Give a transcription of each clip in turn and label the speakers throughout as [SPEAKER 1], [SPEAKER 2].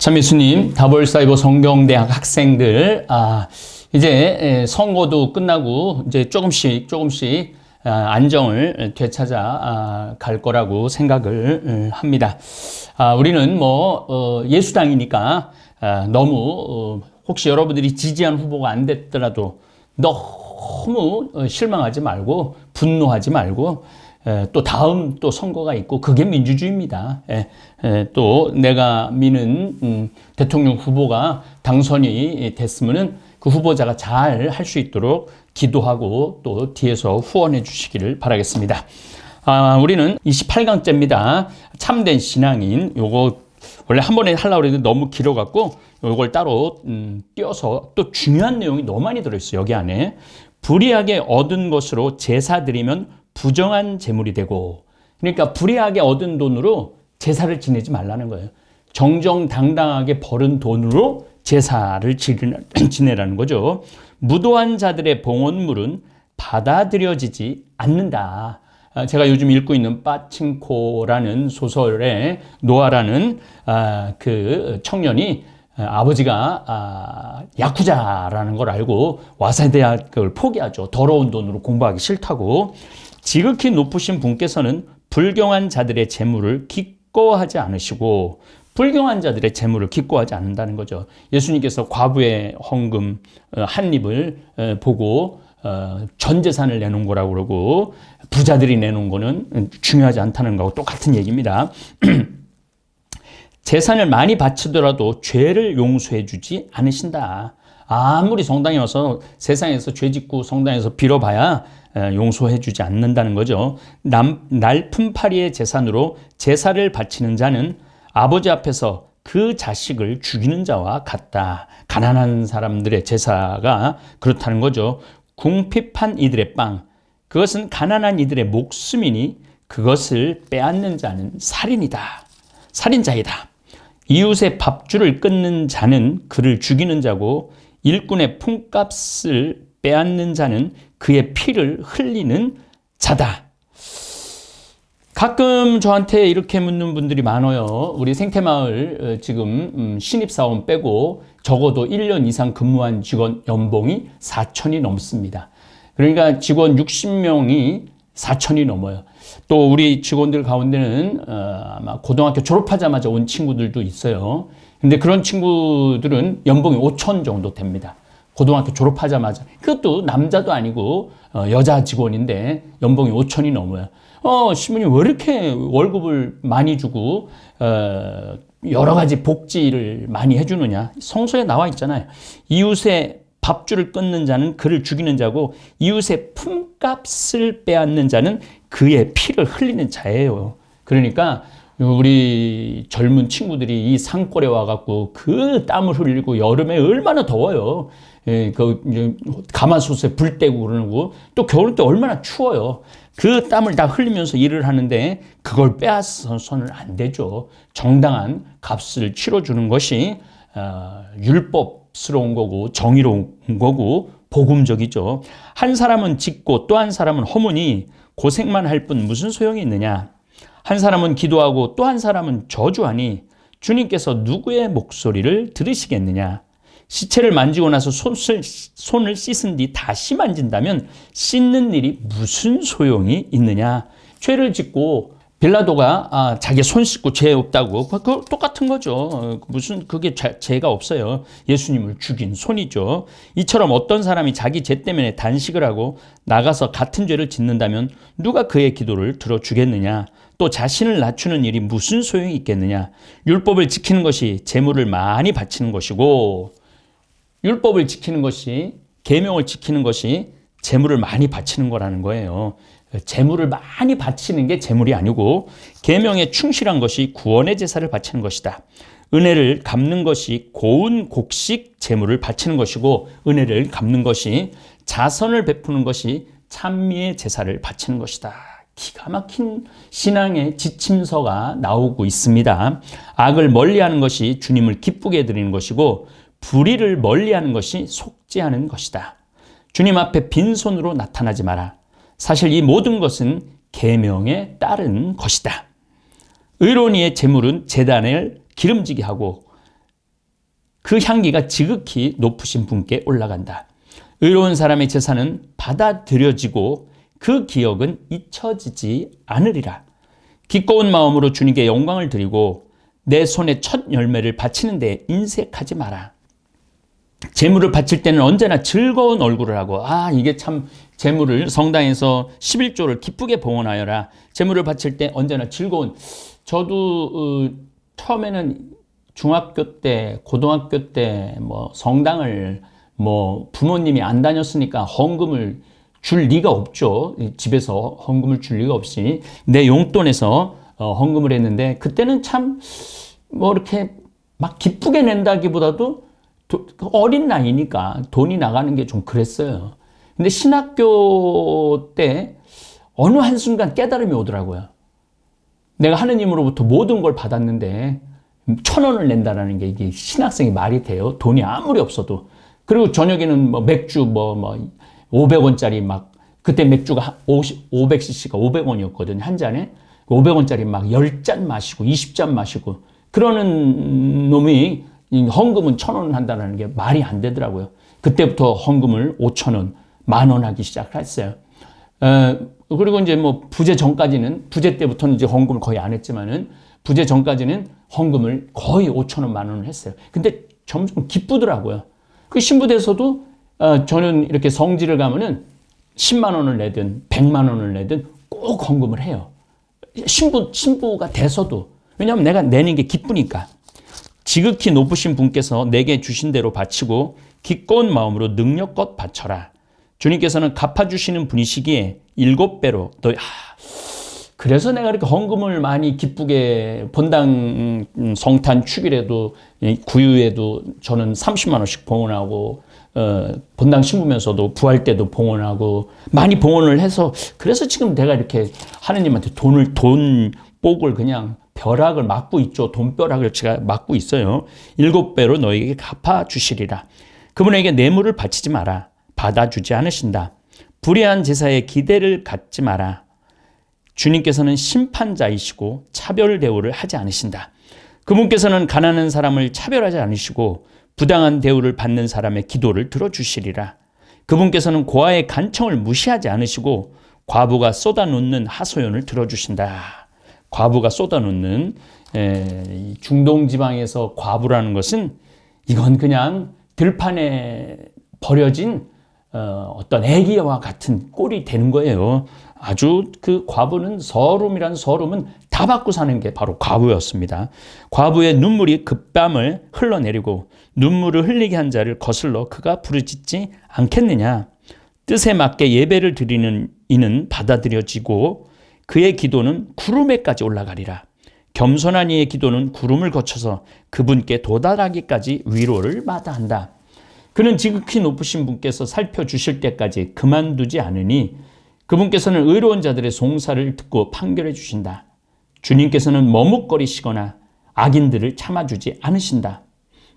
[SPEAKER 1] 참 예수님, 다볼사이버 성경대학 학생들, 이제 선거도 끝나고 이제 조금씩 안정을 되찾아 갈 거라고 생각을 합니다. 우리는 예수당이니까 너무 혹시 여러분들이 지지한 후보가 안 됐더라도 너무 실망하지 말고 분노하지 말고 또 다음 또 선거가 있고 그게 민주주의입니다. 또 내가 미는 대통령 후보가 당선이 됐으면은 그 후보자가 잘 할 수 있도록 기도하고 또 뒤에서 후원해 주시기를 바라겠습니다. 우리는 28강째입니다. 참된 신앙인 요거 원래 한 번에 하려고 했는데 너무 길어갖고 요걸 따로 띄어서 또 중요한 내용이 너무 많이 들어있어요. 여기 안에 불의하게 얻은 것으로 제사 드리면 부정한 재물이 되고, 그러니까 불의하게 얻은 돈으로 제사를 지내지 말라는 거예요. 정정당당하게 벌은 돈으로 제사를 지내라는 거죠. 무도한 자들의 봉헌물은 받아들여지지 않는다. 제가 요즘 읽고 있는 빠칭코라는 소설의 노아라는 그 청년이 아버지가 야쿠자라는 걸 알고 와세대학을 포기하죠. 더러운 돈으로 공부하기 싫다고. 지극히 높으신 분께서는 불경한 자들의 재물을 기꺼워하지 않으시고, 불경한 자들의 재물을 기꺼워하지 않는다는 거죠. 예수님께서 과부의 헌금 한 입을 보고 전 재산을 내놓은 거라고 그러고, 부자들이 내놓은 거는 중요하지 않다는 거하고 똑같은 얘기입니다. 재산을 많이 바치더라도 죄를 용서해 주지 않으신다. 아무리 성당에 와서 세상에서 죄 짓고 성당에서 빌어봐야 용서해 주지 않는다는 거죠. 날품팔이의 재산으로 제사를 바치는 자는 아버지 앞에서 그 자식을 죽이는 자와 같다. 가난한 사람들의 제사가 그렇다는 거죠. 궁핍한 이들의 빵, 그것은 가난한 이들의 목숨이니 그것을 빼앗는 자는 살인자이다. 이웃의 밥줄을 끊는 자는 그를 죽이는 자고, 일꾼의 품값을 빼앗는 자는 그의 피를 흘리는 자다. 가끔 저한테 이렇게 묻는 분들이 많아요. 우리 생태마을 지금 신입사원 빼고 적어도 1년 이상 근무한 직원 연봉이 4천이 넘습니다. 그러니까 직원 60명이 4천이 넘어요. 또 우리 직원들 가운데는 아마 고등학교 졸업하자마자 온 친구들도 있어요. 근데 그런 친구들은 연봉이 5천 정도 됩니다. 고등학교 졸업하자마자. 그것도 남자도 아니고 여자 직원인데 연봉이 5천이 넘어요. 신부님 왜 이렇게 월급을 많이 주고 여러 가지 복지를 많이 해주느냐. 성서에 나와 있잖아요. 이웃의 밥줄을 끊는 자는 그를 죽이는 자고, 이웃의 품값을 빼앗는 자는 그의 피를 흘리는 자예요. 그러니까 우리 젊은 친구들이 이 산골에 와갖고 그 땀을 흘리고, 여름에 얼마나 더워요. 그 가마솥에 불 떼고 그러고, 또 겨울 때 얼마나 추워요. 그 땀을 다 흘리면서 일을 하는데 그걸 빼앗아서는 안 되죠. 정당한 값을 치러주는 것이 율법스러운 거고 정의로운 거고 복음적이죠. 한 사람은 짓고 또 한 사람은 허무니 고생만 할 뿐 무슨 소용이 있느냐. 한 사람은 기도하고 또 한 사람은 저주하니 주님께서 누구의 목소리를 들으시겠느냐. 시체를 만지고 나서 손을 씻은 뒤 다시 만진다면 씻는 일이 무슨 소용이 있느냐. 죄를 짓고 빌라도가 자기 손 씻고 죄 없다고, 그거 똑같은 거죠. 무슨 그게 죄가 없어요. 예수님을 죽인 손이죠. 이처럼 어떤 사람이 자기 죄 때문에 단식을 하고 나가서 같은 죄를 짓는다면 누가 그의 기도를 들어주겠느냐. 또 자신을 낮추는 일이 무슨 소용이 있겠느냐. 율법을 지키는 것이 재물을 많이 바치는 것이고, 율법을 지키는 것이, 계명을 지키는 것이 재물을 많이 바치는 거라는 거예요. 재물을 많이 바치는 게 재물이 아니고, 계명에 충실한 것이 구원의 제사를 바치는 것이다. 은혜를 갚는 것이 고운 곡식 재물을 바치는 것이고, 은혜를 갚는 것이, 자선을 베푸는 것이 찬미의 제사를 바치는 것이다. 기가 막힌 신앙의 지침서가 나오고 있습니다. 악을 멀리하는 것이 주님을 기쁘게 해드리는 것이고, 불의를 멀리하는 것이 속죄하는 것이다. 주님 앞에 빈손으로 나타나지 마라. 사실 이 모든 것은 계명에 따른 것이다. 의로운 이의 재물은 제단을 기름지게 하고 그 향기가 지극히 높으신 분께 올라간다. 의로운 사람의 제사는 받아들여지고 그 기억은 잊혀지지 않으리라. 기꺼운 마음으로 주님께 영광을 드리고 내 손에 첫 열매를 바치는 데 인색하지 마라. 제물을 바칠 때는 언제나 즐거운 얼굴을 하고, 이게 참 제물을 성당에서 11조를 기쁘게 봉헌하여라. 제물을 바칠 때 언제나 즐거운. 저도 처음에는 중학교 때, 고등학교 때 성당을 부모님이 안 다녔으니까 헌금을 줄 리가 없죠. 집에서 헌금을 줄 리가 없이 내 용돈에서 헌금을 했는데, 그때는 참 이렇게 막 기쁘게 낸다기보다도 어린 나이니까 돈이 나가는 게 좀 그랬어요. 근데 신학교 때 어느 한순간 깨달음이 오더라고요. 내가 하느님으로부터 모든 걸 받았는데 1,000원을 낸다라는 게 이게 신학생이 말이 돼요? 돈이 아무리 없어도. 그리고 저녁에는 맥주 500원짜리 그때 맥주가 500cc가 500원이었거든요. 한 잔에 500원짜리 10잔 마시고 20잔 마시고 그러는 놈이 헌금은 1,000원 한다는 게 말이 안 되더라고요. 그때부터 헌금을 5,000원, 10,000원 하기 시작했어요. 그리고 이제 부재 전까지는, 부재 때부터는 이제 헌금을 거의 안 했지만은, 부재 전까지는 헌금을 거의 5,000원, 10,000원을 했어요. 근데 점점 기쁘더라고요. 그 신부대에서도 저는 이렇게 성지를 가면은 10만 원을 내든 100만 원을 내든 꼭 헌금을 해요. 신부가 돼서도. 왜냐하면 내가 내는 게 기쁘니까. 지극히 높으신 분께서 내게 주신 대로 바치고 기꺼운 마음으로 능력껏 바쳐라. 주님께서는 갚아주시는 분이시기에 7배로 더. 그래서 내가 이렇게 헌금을 많이 기쁘게 본당 성탄 축일에도 구유에도 저는 30만 원씩 봉헌하고 본당 신부면서도 부활 때도 봉헌하고 많이 봉헌을 해서, 그래서 지금 내가 이렇게 하느님한테 돈복을 그냥 벼락을 맞고 있죠. 돈벼락을 제가 맞고 있어요. 7배로 너에게 갚아주시리라. 그분에게 뇌물을 바치지 마라. 받아주지 않으신다. 불의한 제사에 기대를 갖지 마라. 주님께서는 심판자이시고 차별 대우를 하지 않으신다. 그분께서는 가난한 사람을 차별하지 않으시고 부당한 대우를 받는 사람의 기도를 들어주시리라. 그분께서는 고아의 간청을 무시하지 않으시고 과부가 쏟아놓는 하소연을 들어주신다. 과부가 쏟아놓는, 중동 지방에서 과부라는 것은 이건 그냥 들판에 버려진 어떤 애기와 같은 꼴이 되는 거예요. 아주 그 과부는 서름은 다 받고 사는 게 바로 과부였습니다. 과부의 눈물이 그 뺨을 흘러내리고 눈물을 흘리게 한 자를 거슬러 그가 부르짖지 않겠느냐. 뜻에 맞게 예배를 드리는 이는 받아들여지고 그의 기도는 구름에까지 올라가리라. 겸손한 이의 기도는 구름을 거쳐서 그분께 도달하기까지 위로를 마다한다. 그는 지극히 높으신 분께서 살펴주실 때까지 그만두지 않으니 그분께서는 의로운 자들의 송사를 듣고 판결해 주신다. 주님께서는 머뭇거리시거나 악인들을 참아주지 않으신다.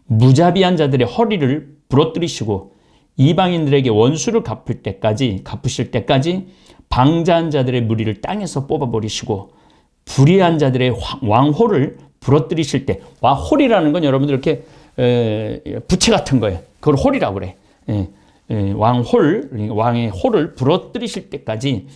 [SPEAKER 1] 무자비한 자들의 허리를 부러뜨리시고 이방인들에게 원수를 갚으실 때까지 방자한 자들의 무리를 땅에서 뽑아버리시고 불의한 자들의 왕홀을 부러뜨리실 때, 홀이라는 건 여러분들 이렇게 부채 같은 거예요. 그걸 홀이라고 그래. 왕의 홀을 부러뜨리실 때까지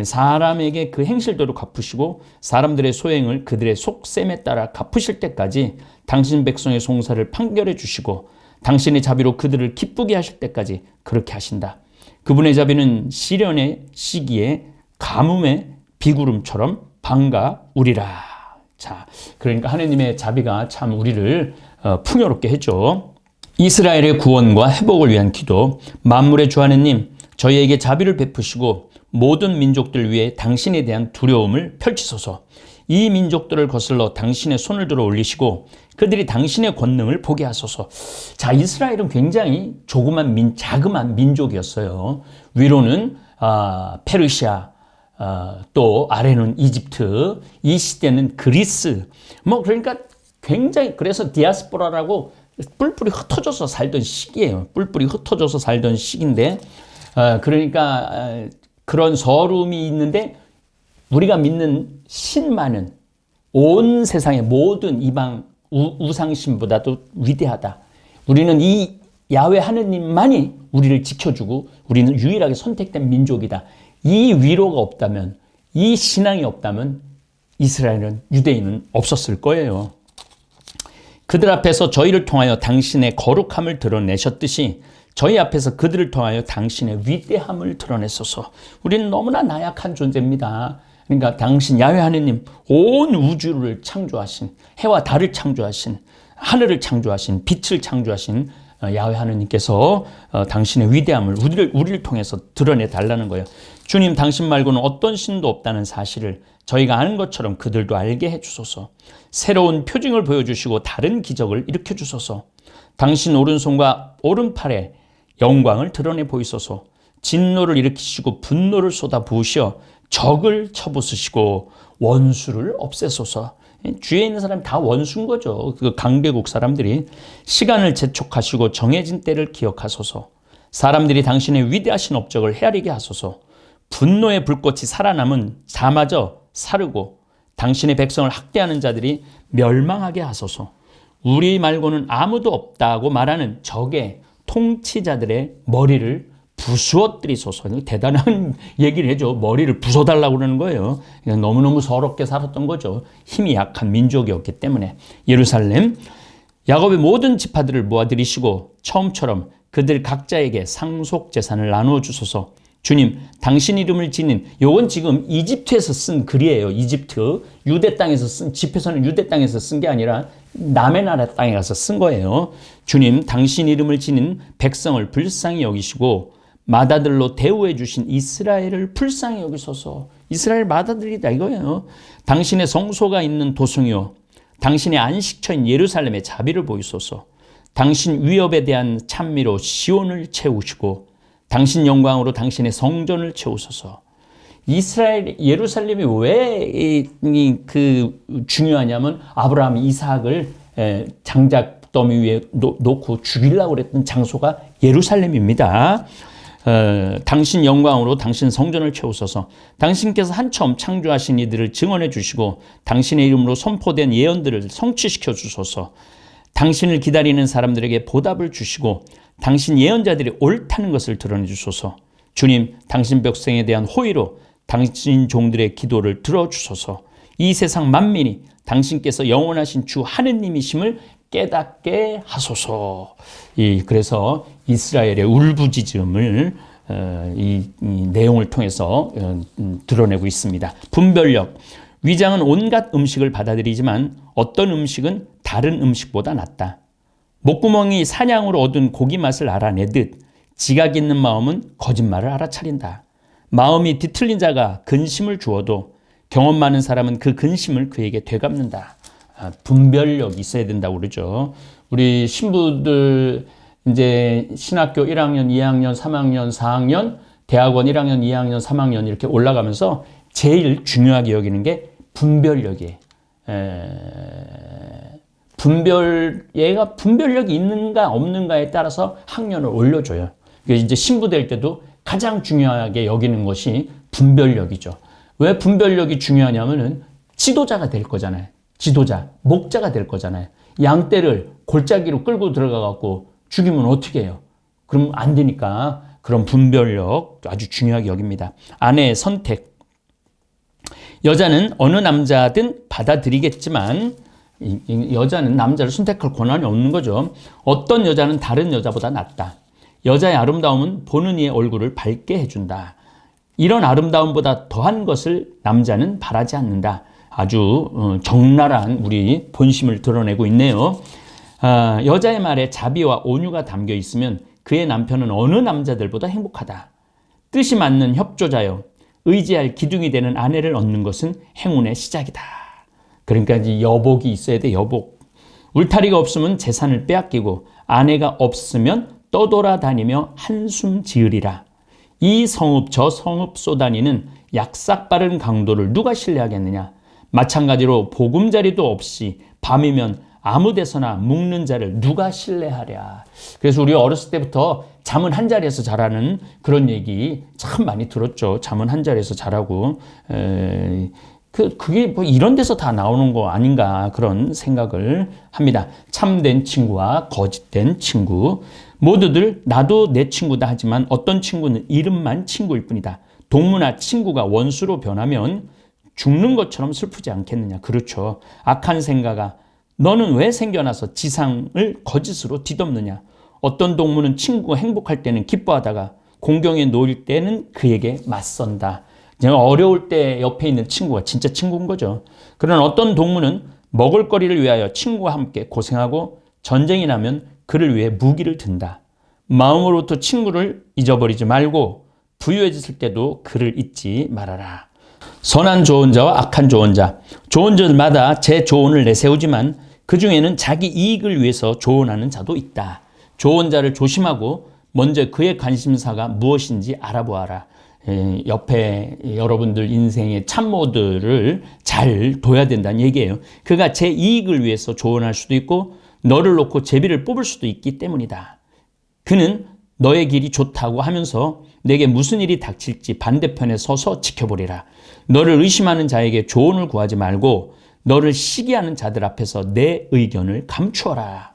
[SPEAKER 1] 사람에게 그 행실대로 갚으시고 사람들의 소행을 그들의 속셈에 따라 갚으실 때까지 당신 백성의 송사를 판결해 주시고 당신의 자비로 그들을 기쁘게 하실 때까지 그렇게 하신다. 그분의 자비는 시련의 시기에 가뭄의 비구름처럼 반가우리라. 자, 그러니까 하느님의 자비가 참 우리를 풍요롭게 했죠. 이스라엘의 구원과 회복을 위한 기도. 만물의 주 하느님, 저희에게 자비를 베푸시고 모든 민족들 위해 당신에 대한 두려움을 펼치소서. 이 민족들을 거슬러 당신의 손을 들어 올리시고 그들이 당신의 권능을 보게 하소서. 자, 이스라엘은 굉장히 자그만 민족이었어요. 위로는 페르시아, 또 아래는 이집트, 이 시대는 그리스. 그러니까 굉장히, 그래서 디아스포라라고 뿔뿔이 흩어져서 살던 시기예요. 뿔뿔이 흩어져서 살던 시기인데, 그러니까 그런 서름이 있는데 우리가 믿는 신만은 온 세상의 모든 이방 우상신보다도 위대하다. 우리는 이 야훼 하느님만이 우리를 지켜주고 우리는 유일하게 선택된 민족이다. 이 위로가 없다면, 이 신앙이 없다면 이스라엘은, 유대인은 없었을 거예요. 그들 앞에서 저희를 통하여 당신의 거룩함을 드러내셨듯이 저희 앞에서 그들을 통하여 당신의 위대함을 드러내소서. 우리는 너무나 나약한 존재입니다. 그러니까 당신 야훼 하느님, 온 우주를 창조하신, 해와 달을 창조하신, 하늘을 창조하신, 빛을 창조하신 야훼 하느님께서 당신의 위대함을 우리를 통해서 드러내 달라는 거예요. 주님, 당신 말고는 어떤 신도 없다는 사실을 저희가 아는 것처럼 그들도 알게 해주소서. 새로운 표징을 보여주시고 다른 기적을 일으켜 주소서. 당신 오른손과 오른팔에 영광을 드러내 보이소서. 진노를 일으키시고 분노를 쏟아 부으시어 적을 쳐부수시고 원수를 없애소서. 주위에 있는 사람이 다 원수인 거죠. 그 강대국 사람들이. 시간을 재촉하시고 정해진 때를 기억하소서. 사람들이 당신의 위대하신 업적을 헤아리게 하소서. 분노의 불꽃이 살아남은 자마저 사르고 당신의 백성을 학대하는 자들이 멸망하게 하소서. 우리 말고는 아무도 없다고 말하는 적의 통치자들의 머리를 부수어뜨리소서. 대단한 얘기를 해줘. 머리를 부숴달라고 그러는 거예요. 너무너무 서럽게 살았던 거죠. 힘이 약한 민족이었기 때문에. 예루살렘, 야곱의 모든 지파들을 모아들이시고 처음처럼 그들 각자에게 상속 재산을 나누어 주소서. 주님, 당신 이름을 지닌, 요건 지금 이집트에서 쓴 글이에요. 이집트. 유대 땅에서 쓴, 집에서는 유대 땅에서 쓴 게 아니라 남의 나라 땅에 가서 쓴 거예요. 주님, 당신 이름을 지닌 백성을 불쌍히 여기시고 맏아들로 대우해 주신 이스라엘을 불쌍히 여기소서. 이스라엘 맏아들이다 이거예요. 당신의 성소가 있는 도성이요, 당신의 안식처인 예루살렘에 자비를 보이소서. 당신 위협에 대한 찬미로 시온을 채우시고 당신 영광으로 당신의 성전을 채우소서. 이스라엘, 예루살렘이 왜 중요하냐면 아브라함이 이삭을 장작더미 위에 놓고 죽이려고 그랬던 장소가 예루살렘입니다. 당신 영광으로 당신 성전을 채우소서. 당신께서 한처음 창조하신 이들을 증언해 주시고 당신의 이름으로 선포된 예언들을 성취시켜 주소서. 당신을 기다리는 사람들에게 보답을 주시고 당신 예언자들이 옳다는 것을 드러내 주소서. 주님, 당신 백성에 대한 호의로 당신 종들의 기도를 들어주소서. 이 세상 만민이 당신께서 영원하신 주 하느님이심을 깨닫게 하소서. 그래서 이스라엘의 울부짖음을 이 내용을 통해서 드러내고 있습니다. 분별력. 위장은 온갖 음식을 받아들이지만 어떤 음식은 다른 음식보다 낫다. 목구멍이 사냥으로 얻은 고기 맛을 알아내듯 지각 있는 마음은 거짓말을 알아차린다. 마음이 뒤틀린 자가 근심을 주어도 경험 많은 사람은 그 근심을 그에게 되갚는다. 분별력이 있어야 된다고 그러죠. 우리 신부들 이제 신학교 1학년, 2학년, 3학년, 4학년, 대학원 1학년, 2학년, 3학년 이렇게 올라가면서 제일 중요하게 여기는 게 분별력이에요. 얘가 분별력이 있는가 없는가에 따라서 학년을 올려줘요. 이제 신부 될 때도 가장 중요하게 여기는 것이 분별력이죠. 왜 분별력이 중요하냐면은 지도자가 될 거잖아요. 지도자, 목자가 될 거잖아요. 양떼를 골짜기로 끌고 들어가 갖고 죽이면 어떻게 해요? 그럼 안 되니까 그런 분별력 아주 중요하게 여깁니다. 아내의 선택. 여자는 어느 남자든 받아들이겠지만 여자는 남자를 선택할 권한이 없는 거죠. 어떤 여자는 다른 여자보다 낫다. 여자의 아름다움은 보는 이의 얼굴을 밝게 해준다. 이런 아름다움보다 더한 것을 남자는 바라지 않는다. 아주 적나라한 우리 본심을 드러내고 있네요. 여자의 말에 자비와 온유가 담겨 있으면 그의 남편은 어느 남자들보다 행복하다. 뜻이 맞는 협조자여, 의지할 기둥이 되는 아내를 얻는 것은 행운의 시작이다. 그러니까 이제 여복이 있어야 돼, 여복. 울타리가 없으면 재산을 빼앗기고 아내가 없으면 떠돌아다니며 한숨 지으리라. 이 성읍 저 성읍 쏘다니는 약삭빠른 강도를 누가 신뢰하겠느냐. 마찬가지로 보금자리도 없이 밤이면 아무 데서나 묵는 자를 누가 신뢰하랴. 그래서 우리 어렸을 때부터 잠은 한 자리에서 자라는 그런 얘기 참 많이 들었죠. 잠은 한 자리에서 자라고. 그게 뭐 이런 데서 다 나오는 거 아닌가 그런 생각을 합니다. 참된 친구와 거짓된 친구. 모두들 나도 내 친구다 하지만 어떤 친구는 이름만 친구일 뿐이다. 동무나 친구가 원수로 변하면 죽는 것처럼 슬프지 않겠느냐. 그렇죠. 악한 생각아, 너는 왜 생겨나서 지상을 거짓으로 뒤덮느냐. 어떤 동무는 친구가 행복할 때는 기뻐하다가 공경에 놓일 때는 그에게 맞선다. 어려울 때 옆에 있는 친구가 진짜 친구인 거죠. 그런 어떤 동무는 먹을거리를 위하여 친구와 함께 고생하고 전쟁이 나면 그를 위해 무기를 든다. 마음으로부터 친구를 잊어버리지 말고 부유해졌을 때도 그를 잊지 말아라. 선한 조언자와 악한 조언자. 조언자들마다 제 조언을 내세우지만 그 중에는 자기 이익을 위해서 조언하는 자도 있다. 조언자를 조심하고 먼저 그의 관심사가 무엇인지 알아보아라. 옆에 여러분들 인생의 참모들을 잘 둬야 된다는 얘기예요. 그가 제 이익을 위해서 조언할 수도 있고 너를 놓고 제비를 뽑을 수도 있기 때문이다. 그는 너의 길이 좋다고 하면서 내게 무슨 일이 닥칠지 반대편에 서서 지켜보리라. 너를 의심하는 자에게 조언을 구하지 말고 너를 시기하는 자들 앞에서 내 의견을 감추어라.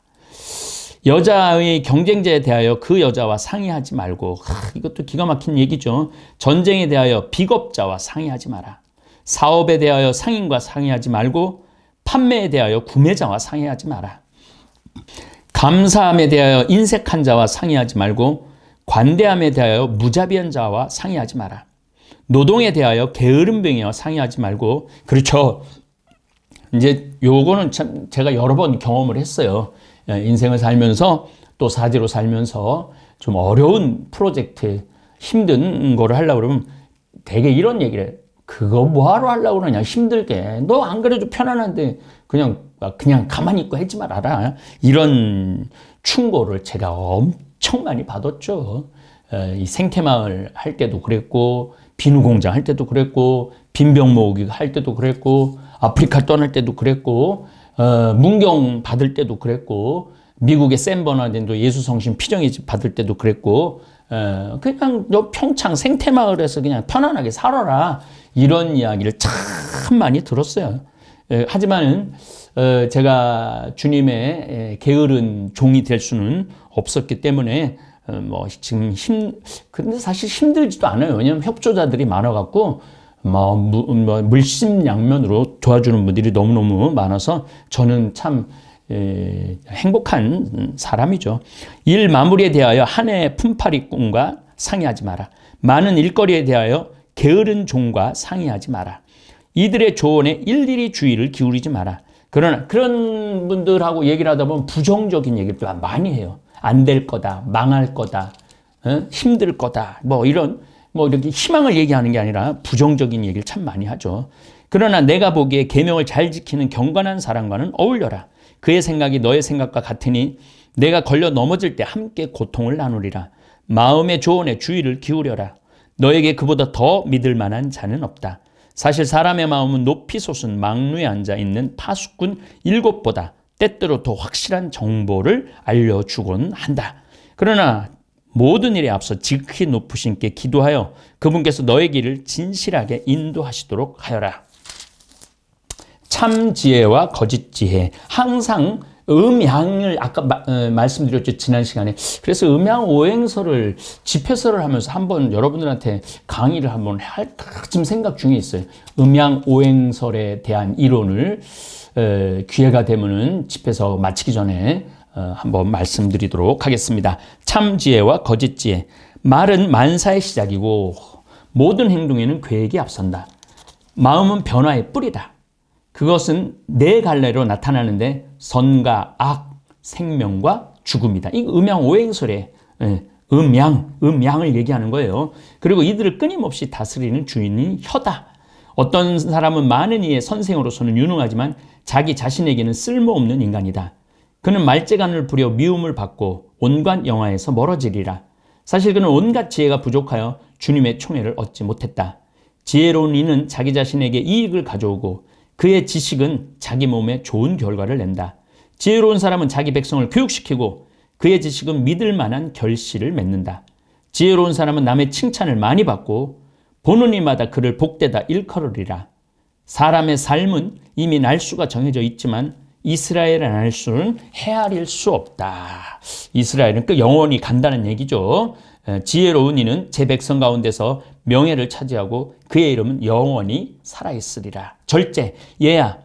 [SPEAKER 1] 여자의 경쟁자에 대하여 그 여자와 상의하지 말고, 이것도 기가 막힌 얘기죠. 전쟁에 대하여 비겁자와 상의하지 마라. 사업에 대하여 상인과 상의하지 말고 판매에 대하여 구매자와 상의하지 마라. 감사함에 대하여 인색한 자와 상의하지 말고 관대함에 대하여 무자비한 자와 상의하지 마라. 노동에 대하여 게으름뱅이와 상의하지 말고, 그렇죠. 이제 요거는 참 제가 여러 번 경험을 했어요. 인생을 살면서 또 사지로 살면서 좀 어려운 프로젝트, 힘든 거를 하려고 그러면 되게 이런 얘기를 해요. 그거 뭐하러 하려고 그러냐, 힘들게. 너 안 그래도 편안한데 그냥 가만히 있고 하지 말아라. 이런 충고를 제가 엄청 많이 받았죠. 이 생태마을 할 때도 그랬고, 비누공장 할 때도 그랬고, 빈병 모으기 할 때도 그랬고, 아프리카 떠날 때도 그랬고, 문경 받을 때도 그랬고, 미국의 샌버나딘도 예수성심 피정의 집 받을 때도 그랬고, 그냥 너 평창 생태마을에서 그냥 편안하게 살아라. 이런 이야기를 참 많이 들었어요. 하지만은 제가 주님의 게으른 종이 될 수는 없었기 때문에 지금 근데 사실 힘들지도 않아요. 왜냐하면 협조자들이 많아갖고 물심양면으로 도와주는 분들이 너무너무 많아서 저는 참 행복한 사람이죠. 일 마무리에 대하여 한 해 품팔이꾼과 상의하지 마라. 많은 일거리에 대하여 게으른 종과 상의하지 마라. 이들의 조언에 일일이 주의를 기울이지 마라. 그러나 그런 분들하고 얘기를 하다 보면 부정적인 얘기를 많이 해요. 안 될 거다, 망할 거다, 힘들 거다, 이렇게 희망을 얘기하는 게 아니라 부정적인 얘기를 참 많이 하죠. 그러나 내가 보기에 계명을 잘 지키는 경건한 사람과는 어울려라. 그의 생각이 너의 생각과 같으니 내가 걸려 넘어질 때 함께 고통을 나누리라. 마음의 조언에 주의를 기울여라. 너에게 그보다 더 믿을 만한 자는 없다. 사실 사람의 마음은 높이 솟은 망루에 앉아 있는 파수꾼 7보다 때때로 더 확실한 정보를 알려주곤 한다. 그러나 모든 일에 앞서 지극히 높으신 께 기도하여 그분께서 너의 길을 진실하게 인도하시도록 하여라. 참 지혜와 거짓 지혜. 항상 음양을 아까 말씀드렸죠, 지난 시간에. 그래서 음양 오행설을 집회설을 하면서 한번 여러분들한테 강의를 한번 할까 지금 생각 중에 있어요. 음양 오행설에 대한 이론을 기회가 되면은 집회서 마치기 전에 한번 말씀드리도록 하겠습니다. 참 지혜와 거짓 지혜. 말은 만사의 시작이고 모든 행동에는 계획이 앞선다. 마음은 변화의 뿌리다. 그것은 네 갈래로 나타나는데 선과 악, 생명과 죽음이다. 이 음양 오행설의 음양을 얘기하는 거예요. 그리고 이들을 끊임없이 다스리는 주인이 혀다. 어떤 사람은 많은 이의 선생으로서는 유능하지만 자기 자신에게는 쓸모없는 인간이다. 그는 말재간을 부려 미움을 받고 온갖 영화에서 멀어지리라. 사실 그는 온갖 지혜가 부족하여 주님의 총애를 얻지 못했다. 지혜로운 이는 자기 자신에게 이익을 가져오고 그의 지식은 자기 몸에 좋은 결과를 낸다. 지혜로운 사람은 자기 백성을 교육시키고 그의 지식은 믿을 만한 결실을 맺는다. 지혜로운 사람은 남의 칭찬을 많이 받고 보는 이마다 그를 복되다 일컬으리라. 사람의 삶은 이미 날수가 정해져 있지만 이스라엘의 날수는 헤아릴 수 없다. 이스라엘은 그 영원히 간다는 얘기죠. 지혜로운 이는 제 백성 가운데서 명예를 차지하고 그의 이름은 영원히 살아있으리라. 절제, 얘야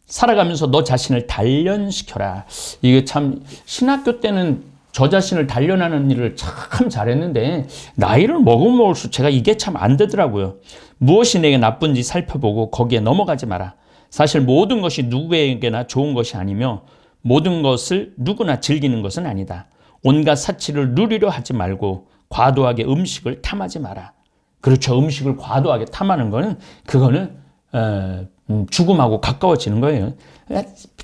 [SPEAKER 1] 살아가면서 너 자신을 단련시켜라. 이게 참 신학교 때는 저 자신을 단련하는 일을 참 잘했는데 나이를 먹으면 먹을수록 제가 이게 참 안 되더라고요. 무엇이 내게 나쁜지 살펴보고 거기에 넘어가지 마라. 사실 모든 것이 누구에게나 좋은 것이 아니며 모든 것을 누구나 즐기는 것은 아니다. 온갖 사치를 누리려 하지 말고 과도하게 음식을 탐하지 마라. 그렇죠. 음식을 과도하게 탐하는 거는 그거는 죽음하고 가까워지는 거예요.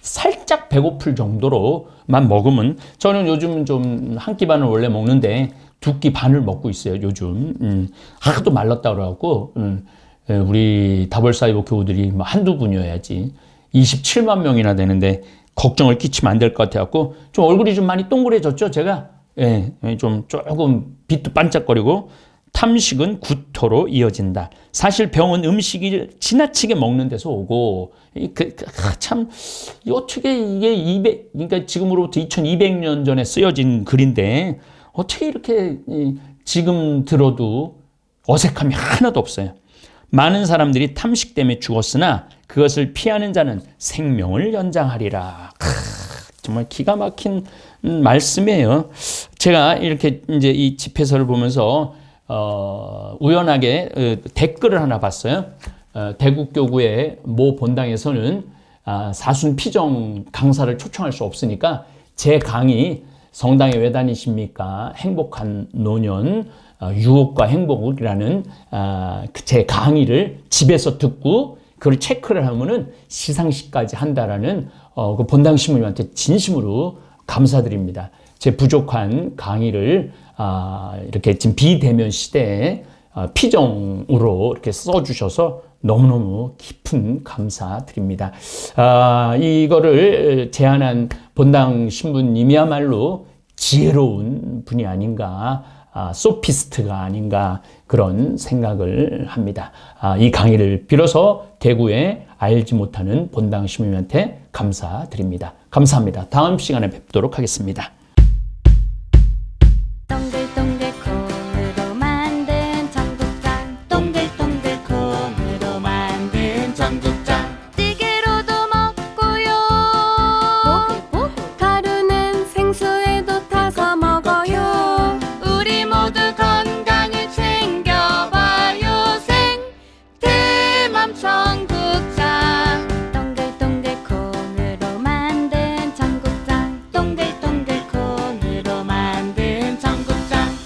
[SPEAKER 1] 살짝 배고플 정도로만 먹으면, 저는 요즘 좀 한 끼 반을 원래 먹는데 두 끼 반을 먹고 있어요. 요즘 하도 말랐다 그래갖고 우리 다벌사이버 교우들이 한두 분이어야지 27만 명이나 되는데 걱정을 끼치면 안 될 것 같아갖고 좀 얼굴이 좀 많이 동그래졌죠. 제가 좀 조금 빛도 반짝거리고. 탐식은 구토로 이어진다. 사실 병은 음식을 지나치게 먹는 데서 오고, 참, 어떻게 이게 그러니까 지금으로부터 2200년 전에 쓰여진 글인데, 어떻게 이렇게 지금 들어도 어색함이 하나도 없어요. 많은 사람들이 탐식 때문에 죽었으나 그것을 피하는 자는 생명을 연장하리라. 정말 기가 막힌 말씀이에요. 제가 이렇게 이제 이 집회서를 보면서 우연하게 댓글을 하나 봤어요. 대국교구의 모 본당에서는 사순 피정 강사를 초청할 수 없으니까 제 강의 성당에 왜 다니십니까? 행복한 노년, 유혹과 행복이라는 제 강의를 집에서 듣고 그걸 체크를 하면은 시상식까지 한다라는 그 본당 신부님한테 진심으로 감사드립니다. 제 부족한 강의를 이렇게 지금 비대면 시대에 피정으로 이렇게 써주셔서 너무너무 깊은 감사드립니다. 이거를 제안한 본당 신부님이야말로 지혜로운 분이 아닌가, 소피스트가 아닌가 그런 생각을 합니다. 이 강의를 빌어서 대구에 알지 못하는 본당 신부님한테 감사드립니다. 감사합니다. 다음 시간에 뵙도록 하겠습니다.